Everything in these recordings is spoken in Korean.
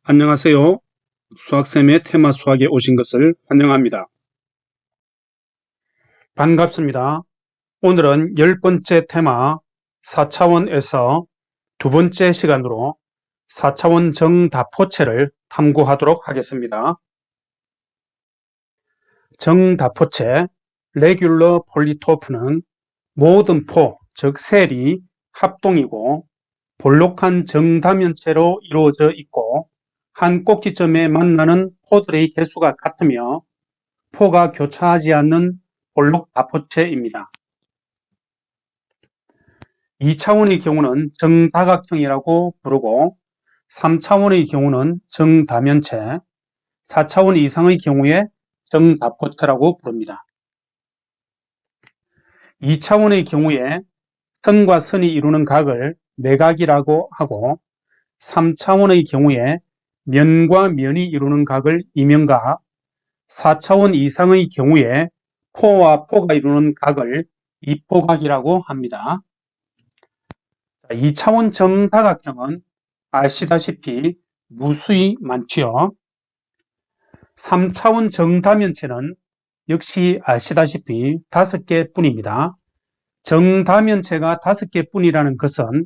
안녕하세요. 수학쌤의 테마 수학에 오신 것을 환영합니다. 반갑습니다. 오늘은 10번째 테마 4차원에서 두 번째 시간으로 4차원 정다포체를 탐구하도록 하겠습니다. 정다포체 레귤러 폴리토프는 모든 포, 즉 셀이 합동이고 볼록한 정다면체로 이루어져 있고 한 꼭지점에 만나는 포들의 개수가 같으며 포가 교차하지 않는 볼록다포체입니다. 2차원의 경우는 정다각형이라고 부르고 3차원의 경우는 정다면체, 4차원 이상의 경우에 정다포체라고 부릅니다. 2차원의 경우에 선과 선이 이루는 각을 내각이라고 하고 3차원의 경우에 면과 면이 이루는 각을 이면각, 4차원 이상의 경우에 포와 포가 이루는 각을 이포각이라고 합니다. 2차원 정다각형은 아시다시피 무수히 많지요. 3차원 정다면체는 역시 아시다시피 5개 뿐입니다. 정다면체가 5개 뿐이라는 것은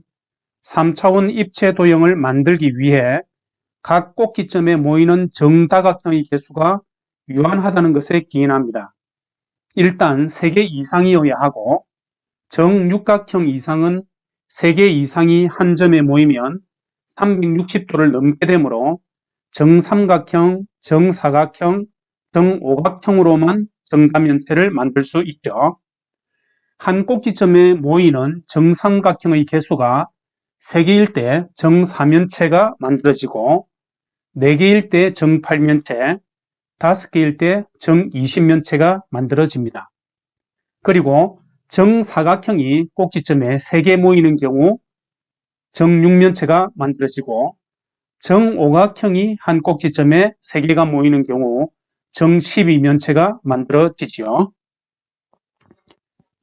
3차원 입체 도형을 만들기 위해 각 꼭지점에 모이는 정다각형의 개수가 유한하다는 것에 기인합니다. 일단 3개 이상이어야 하고 정육각형 이상은 3개 이상이 한 점에 모이면 360도를 넘게 되므로 정삼각형, 정사각형, 정오각형으로만 정다면체를 만들 수 있죠. 한 꼭지점에 모이는 정삼각형의 개수가 3개일 때 정사면체가 만들어지고 4개일 때 정팔면체, 5개일 때 정이십면체가 만들어집니다. 그리고 정사각형이 꼭지점에 3개 모이는 경우 정육면체가 만들어지고 정오각형이 한 꼭지점에 3개가 모이는 경우 정십이면체가 만들어지죠.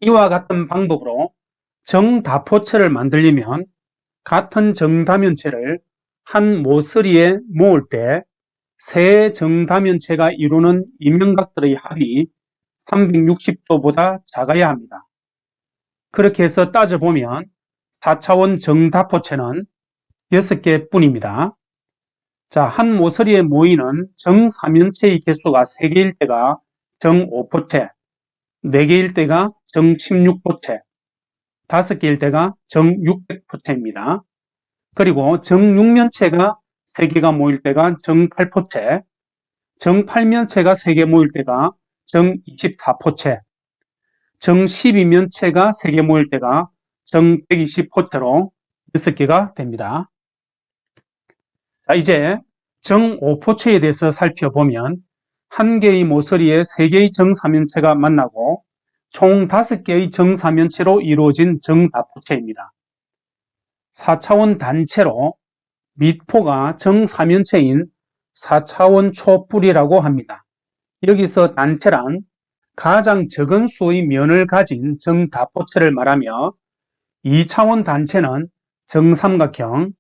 이와 같은 방법으로 정다포체를 만들려면 같은 정다면체를 한 모서리에 모을 때 세 정다면체가 이루는 이면각들의 합이 360도보다 작아야 합니다. 그렇게 해서 따져보면 4차원 정다포체는 6개 뿐입니다. 자, 한 모서리에 모이는 정사면체의 개수가 3개일 때가 정5포체, 4개일 때가 정16포체, 5개일 때가 정600포체입니다. 그리고 정육면체가 3개가 모일 때가 정8포체, 정팔면체가 3개 모일 때가 정24포체, 정12면체가 3개 모일 때가 정120포체로 6개가 됩니다. 자, 이제 정5포체에 대해서 살펴보면 한 개의 모서리에 3개의 정사면체가 만나고 총 5개의 정사면체로 이루어진 정다포체입니다. 4차원 단체로 밑포가 정사면체인 4차원 초뿔이라고 합니다. 여기서 단체란 가장 적은 수의 면을 가진 정다포체를 말하며 2차원 단체는 정삼각형,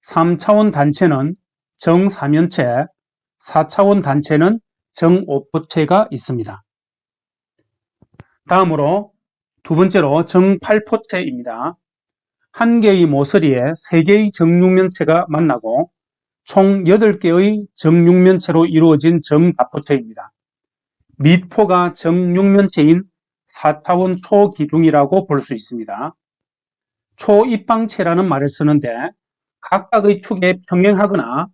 3차원 단체는 정사면체, 4차원 단체는 정오포체가 있습니다. 다음으로 두 번째로 정팔포체입니다. 한 개의 모서리에 3개의 정육면체가 만나고 총 8개의 정육면체로 이루어진 정다포체입니다. 밑포가 정육면체인 4차원 초기둥이라고 볼 수 있습니다. 초입방체라는 말을 쓰는데 각각의 축에 평행하거나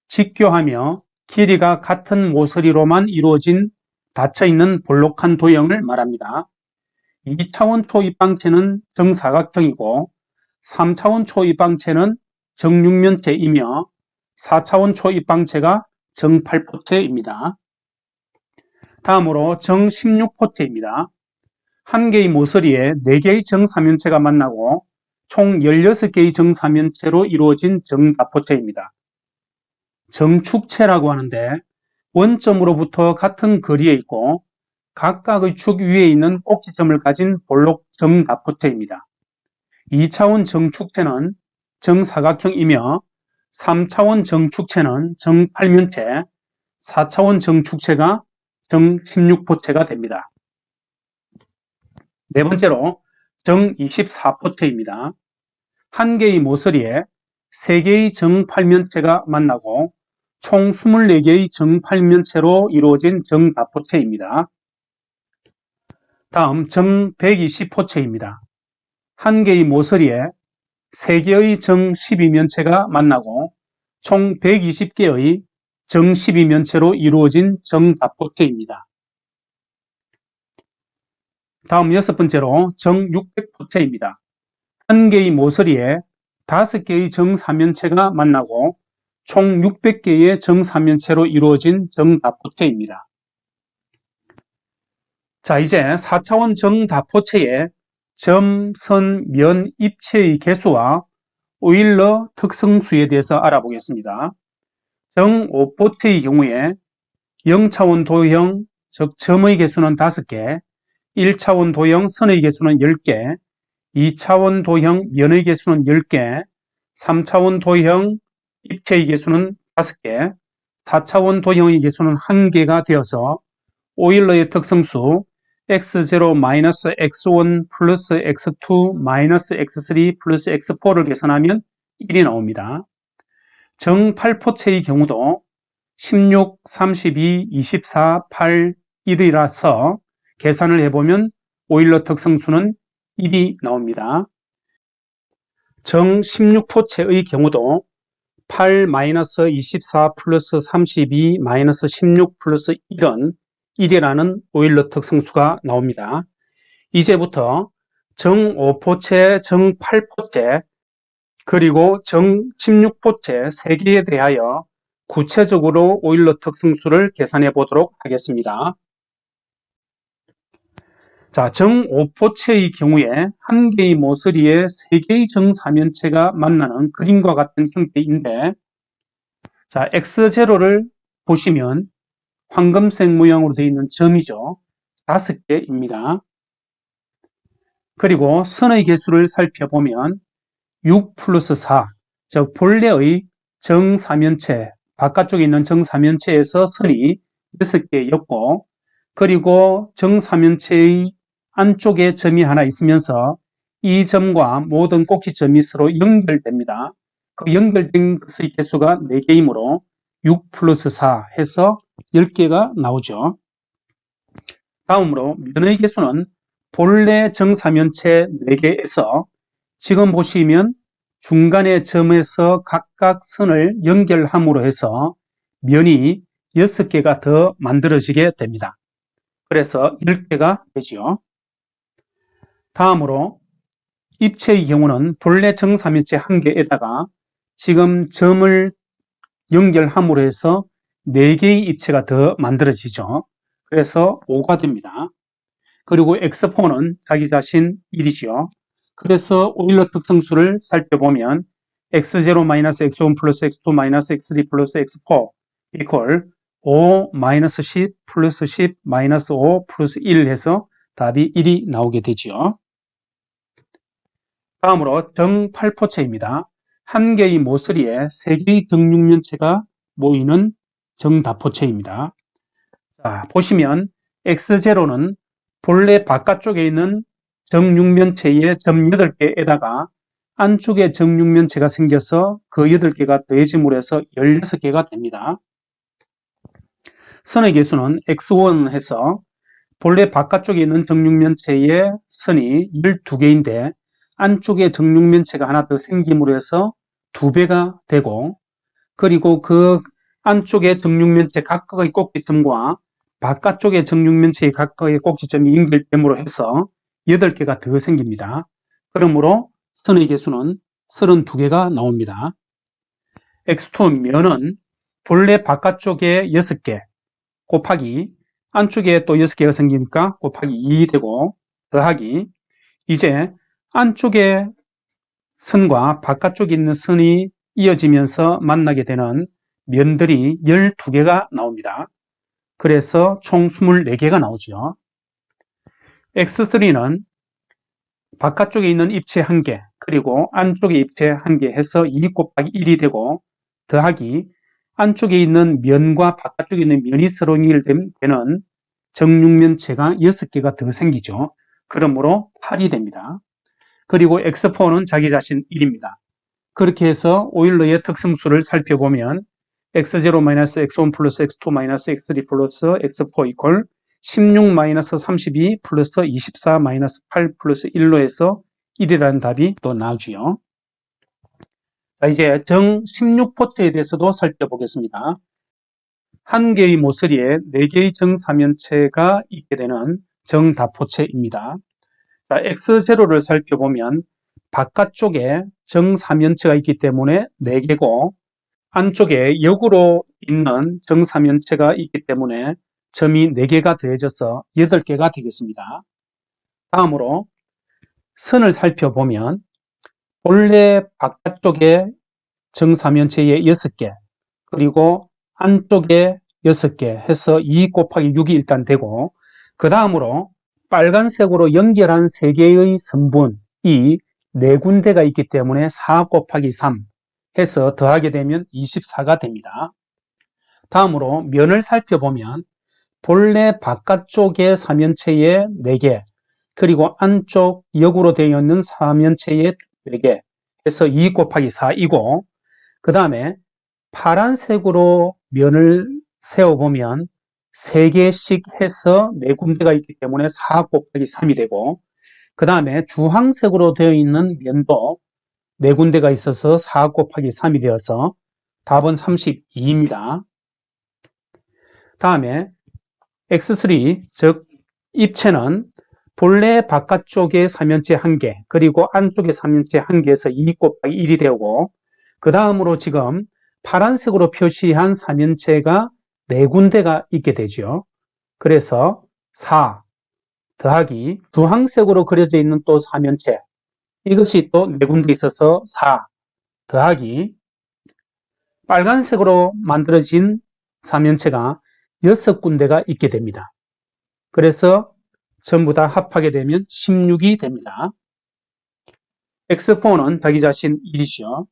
직교하며 길이가 같은 모서리로만 이루어진 닫혀있는 볼록한 도형을 말합니다. 2차원 초입방체는 정사각형이고 3차원 초입방체는 정육면체이며 4차원 초입방체가 정팔포체입니다. 다음으로 정16포체입니다. 한 개의 모서리에 4개의 정사면체가 만나고 총 16개의 정사면체로 이루어진 정다포체입니다. 정축체라고 하는데 원점으로부터 같은 거리에 있고 각각의 축 위에 있는 꼭지점을 가진 볼록 정다포체입니다. 2차원 정축체는 정사각형이며 3차원 정축체는 정8면체, 4차원 정축체가 정16포체가 됩니다. 네 번째로 정24포체입니다. 한 개의 모서리에 3개의 정8면체가 만나고 총 24개의 정8면체로 이루어진 정다포체입니다. 다음 정120포체입니다. 한 개의 모서리에 3개의 정12면체가 만나고 총 120개의 정12면체로 이루어진 정다포체입니다. 다음 6번째로 정600포체입니다. 한 개의 모서리에 5개의 정4면체가 만나고 총 600개의 정4면체로 이루어진 정다포체입니다. 자, 이제 4차원 정다포체의 점, 선, 면, 입체의 개수와 오일러 특성수에 대해서 알아보겠습니다. 정5포체의 경우에 0차원 도형, 즉 점의 개수는 5개, 1차원 도형 선의 개수는 10개, 2차원 도형 면의 개수는 10개, 3차원 도형 입체의 개수는 5개, 4차원 도형의 개수는 1개가 되어서 오일러의 특성수 x0-x1 플러스 x2 마이너스 x3 플러스 x4를 계산하면 1이 나옵니다. 정8포체의 경우도 16, 32, 24, 8, 1이라서 계산을 해보면 오일러 특성수는 1이 나옵니다. 정16포체의 경우도 8-24 플러스 32 마이너스 16 플러스 1은 1이라는 오일러 특성수가 나옵니다. 이제부터 정5포체, 정8포체, 그리고 정16포체 3개에 대하여 구체적으로 오일러 특성수를 계산해 보도록 하겠습니다. 자, 정5포체의 경우에 한 개의 모서리에 3개의 정4면체가 만나는 그림과 같은 형태인데, 자, x0를 보시면 황금색 모양으로 되어 있는 점이죠. 5개입니다. 그리고 선의 개수를 살펴보면 6 플러스 4, 즉 본래의 정4면체, 바깥쪽에 있는 정4면체에서 선이 6개였고, 그리고 정4면체의 안쪽에 점이 하나 있으면서 이 점과 모든 꼭지점이 서로 연결됩니다. 그 연결된 것의 개수가 4개이므로 6 플러스 4 해서 10개가 나오죠. 다음으로 면의 개수는 본래 정사면체 4개에서 지금 보시면 중간의 점에서 각각 선을 연결함으로 해서 면이 6개가 더 만들어지게 됩니다. 그래서 10개가 되죠. 다음으로 입체의 경우는 본래 정사면체 1개에다가 지금 점을 연결함으로 해서 4개의 입체가 더 만들어지죠. 그래서 5가 됩니다. 그리고 x4는 자기 자신 1이죠. 그래서 오일러 특성수를 살펴보면 x0-x1 플러스 x2 마이너스 x3 플러스 x4 이퀄 5 마이너스 10 플러스 10 마이너스 5 플러스 1 해서 답이 1이 나오게 되죠. 다음으로 정8포체입니다. 한 개의 모서리에 3개의 정육면체가 모이는 정다포체입니다. 자, 보시면 x0는 본래 바깥쪽에 있는 정육면체의 점 8개에다가 안쪽에 정육면체가 생겨서 그 8개가 더해짐으로 해서 16개가 됩니다. 선의 개수는 x1 해서 본래 바깥쪽에 있는 정육면체의 선이 12개인데 안쪽에 정육면체가 하나 더 생김으로 해서 2배가 되고, 그리고 그 안쪽에 정육면체 각각의 꼭지점과 바깥쪽의 정육면체의 각각의 꼭지점이 연결됨으로 해서 8개가 더 생깁니다. 그러므로 선의 개수는 32개가 나옵니다. x2 면은 본래 바깥쪽에 6개 곱하기 안쪽에 또 6개가 생기니까 곱하기 2 되고 더하기, 이제 안쪽에 선과 바깥쪽에 있는 선이 이어지면서 만나게 되는 면들이 12개가 나옵니다. 그래서 총 24개가 나오죠. x3는 바깥쪽에 있는 입체 1개, 그리고 안쪽에 입체 1개 해서 2 곱하기 1이 되고, 더하기 안쪽에 있는 면과 바깥쪽에 있는 면이 서로 연결되는 정육면체가 6개가 더 생기죠. 그러므로 8이 됩니다. 그리고 x4는 자기 자신 1입니다. 그렇게 해서 오일러의 특성수를 살펴보면 x0-x1 플러스 x2-x3 플러스 x4 이퀄 16-32 플러스 24-8 플러스 1로 해서 1이라는 답이 또 나오지요. 자, 이제 정 16포트에 대해서도 살펴보겠습니다. 한 개의 모서리에 4개의 정사면체가 있게 되는 정다포체입니다. 자, x0를 살펴보면 바깥쪽에 정사면체가 있기 때문에 4개고 안쪽에 역으로 있는 정사면체가 있기 때문에 점이 4개가 더해져서 8개가 되겠습니다. 다음으로 선을 살펴보면 본래 바깥쪽에 정사면체에 6개 그리고 안쪽에 6개 해서 2 곱하기 6이 일단 되고 그 다음으로 빨간색으로 연결한 3개의 선분이 4군데가 있기 때문에 4 곱하기 3 해서 더하게 되면 24가 됩니다. 다음으로 면을 살펴보면 본래 바깥쪽의 사면체에 4개 그리고 안쪽 역으로 되어 있는 사면체에 4개 해서 2 곱하기 4이고 그 다음에 파란색으로 면을 세워보면 3개씩 해서 4군데가 있기 때문에 4 곱하기 3이 되고 그 다음에 주황색으로 되어 있는 면도 4군데가 있어서 4 곱하기 3이 되어서 답은 32입니다. 다음에 x3 즉 입체는 본래 바깥쪽의 사면체 1개 그리고 안쪽의 사면체 1개에서 2 곱하기 1이 되고 그 다음으로 지금 파란색으로 표시한 사면체가 4군데가 있게 되죠. 그래서 4 더하기 주황색으로 그려져 있는 또 사면체 이것이 또 4군데 있어서 4 더하기 빨간색으로 만들어진 사면체가 6군데가 있게 됩니다. 그래서 전부 다 합하게 되면 16이 됩니다. x4는 자기 자신 1이죠.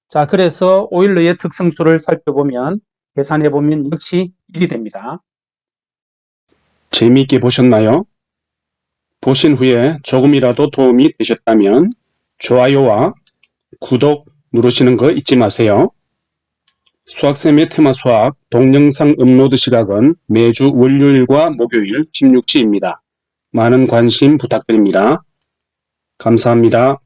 자, 그래서 오일러의 특성수를 살펴보면 계산해보면 역시 1이 됩니다. 재미있게 보셨나요? 보신 후에 조금이라도 도움이 되셨다면 좋아요와 구독 누르시는 거 잊지 마세요. 수학쌤의 테마 수학 동영상 업로드 시각은 매주 월요일과 목요일 16시입니다. 많은 관심 부탁드립니다. 감사합니다.